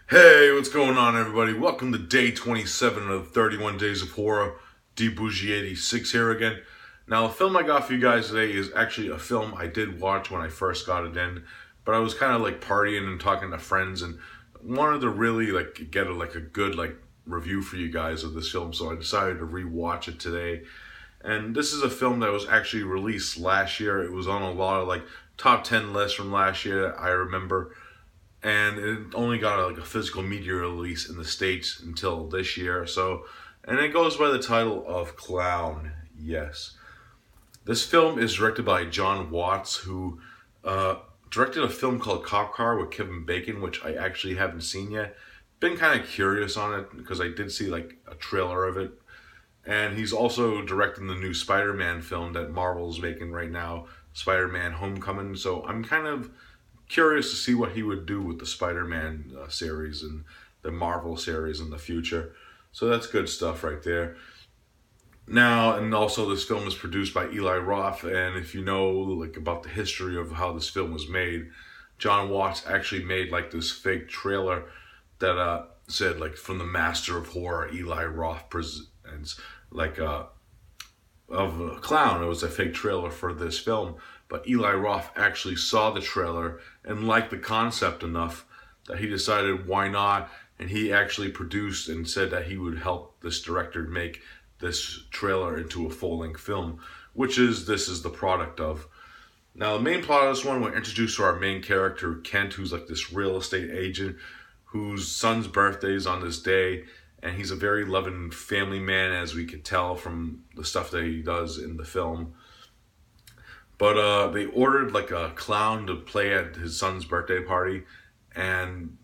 Hey, what's going on, everybody? Welcome to day 27 of 31 Days of Horror. D-Bougie86 here again. Now, the film I got for you guys today is actually a film I did watch when I first got it in, but I was kind of like partying and talking to friends and wanted to really get a good review for you guys of this film, so I decided to rewatch it today. And this is a film that was actually released last year. It was on a lot of top 10 lists from last year, I remember, and it only got a physical media release in the States until this year. So, and it goes by the title of Clown. Yes, this film is directed by John Watts, who directed a film called Cop Car with Kevin Bacon, which I actually haven't seen yet. Been kind of curious on it because I did see a trailer of it, and he's also directing the new Spider-Man film that Marvel's making right now, Spider-Man Homecoming. So I'm kind of curious to see what he would do with the Spider-Man series and the Marvel series in the future. So that's good stuff right there. Now, and also this film is produced by Eli Roth, and if you know about the history of how this film was made, John Watts actually made this fake trailer that said from the master of horror Eli Roth presents like uh of a clown. It was a fake trailer for this film, but Eli Roth actually saw the trailer and liked the concept enough that he decided why not, and he actually produced and said that he would help this director make this trailer into a full-length film, which is this is the product of. Now, the main plot of this one, we're introduced to our main character, Kent, who's this real estate agent whose son's birthday is on this day, and he's a very loving family man, as we could tell from the stuff that he does in the film. But they ordered a clown to play at his son's birthday party, and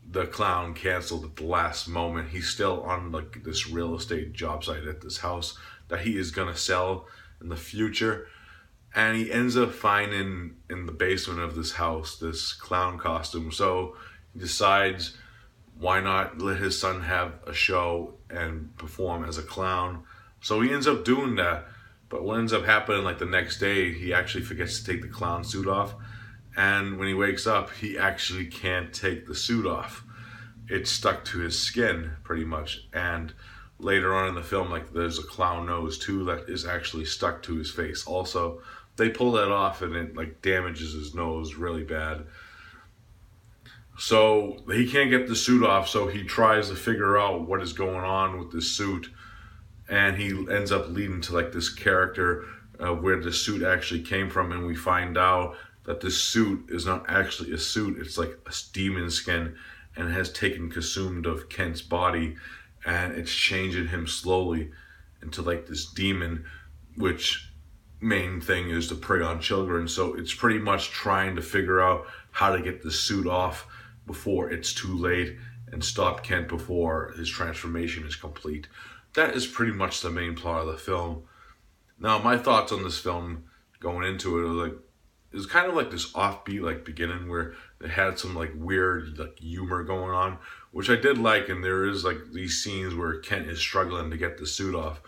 the clown canceled at the last moment. He's still on this real estate job site at this house that he is gonna sell in the future, and he ends up finding in the basement of this house this clown costume. So he decides why not let his son have a show and perform as a clown. So he ends up doing that. But what ends up happening the next day, he actually forgets to take the clown suit off. And when he wakes up, he actually can't take the suit off. It's stuck to his skin pretty much. And later on in the film, there's a clown nose too that is actually stuck to his face. Also, they pull that off and it damages his nose really bad. So he can't get the suit off, so he tries to figure out what is going on with this suit, and he ends up leading to this character where the suit actually came from, and we find out that this suit is not actually a suit, it's a demon skin, and has taken consumed of Kent's body, and it's changing him slowly into this demon, which main thing is to prey on children. So it's pretty much trying to figure out how to get the suit off before it's too late and stop Kent before his transformation is complete. That is pretty much the main plot of the film. Now, my thoughts on this film going into it are it was kind of this offbeat beginning where it had some weird humor going on, which I did like, and there is these scenes where Kent is struggling to get the suit off.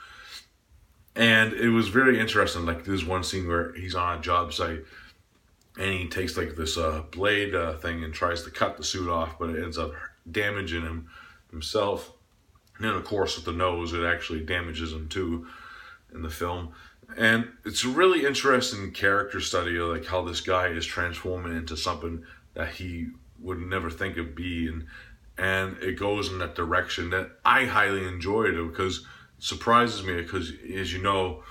And it was very interesting. There's one scene where he's on a job site and he takes this blade thing and tries to cut the suit off, but it ends up damaging himself. And then, of course, with the nose, it actually damages him too in the film. And it's a really interesting character study of how this guy is transforming into something that he would never think of being, and it goes in that direction that I highly enjoyed it because it surprises me because, as you know,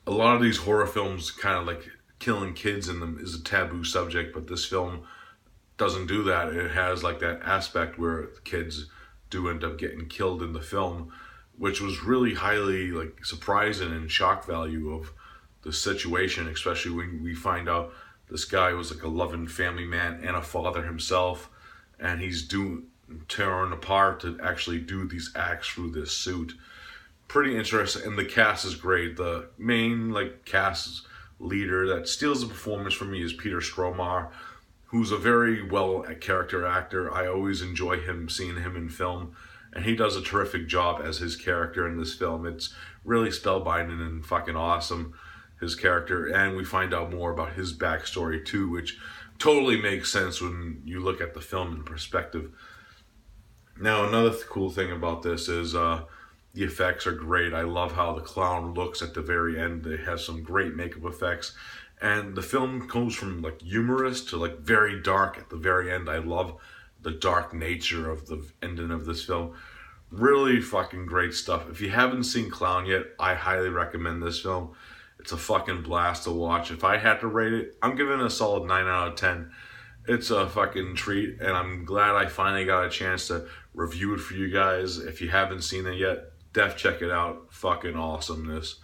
a lot of these horror films kind of killing kids in them is a taboo subject, but this film doesn't do that. It has that aspect where the kids do end up getting killed in the film, which was really highly surprising and shock value of the situation, especially when we find out this guy was a loving family man and a father himself, and he's tearing apart to actually do these acts through this suit. Pretty interesting, and the cast is great. The main cast leader that steals the performance for me is Peter Stormare, who's a very well character actor. I always enjoy seeing him in film, and he does a terrific job as his character in this film. It's really spellbinding and fucking awesome, his character, and we find out more about his backstory too, which totally makes sense when you look at the film in perspective. Now, another cool thing about this is the effects are great. I love how the clown looks at the very end. It has some great makeup effects. And the film goes from like humorous to like very dark at the very end. I love the dark nature of the ending of this film. Really fucking great stuff. If you haven't seen Clown yet, I highly recommend this film. It's a fucking blast to watch. If I had to rate it, I'm giving it a solid 9 out of 10. It's a fucking treat, and I'm glad I finally got a chance to review it for you guys. If you haven't seen it yet, check it out. Fucking awesomeness.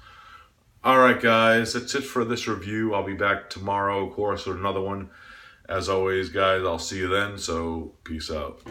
Alright, guys, that's it for this review. I'll be back tomorrow, of course, with another one. As always, guys, I'll see you then, so peace out.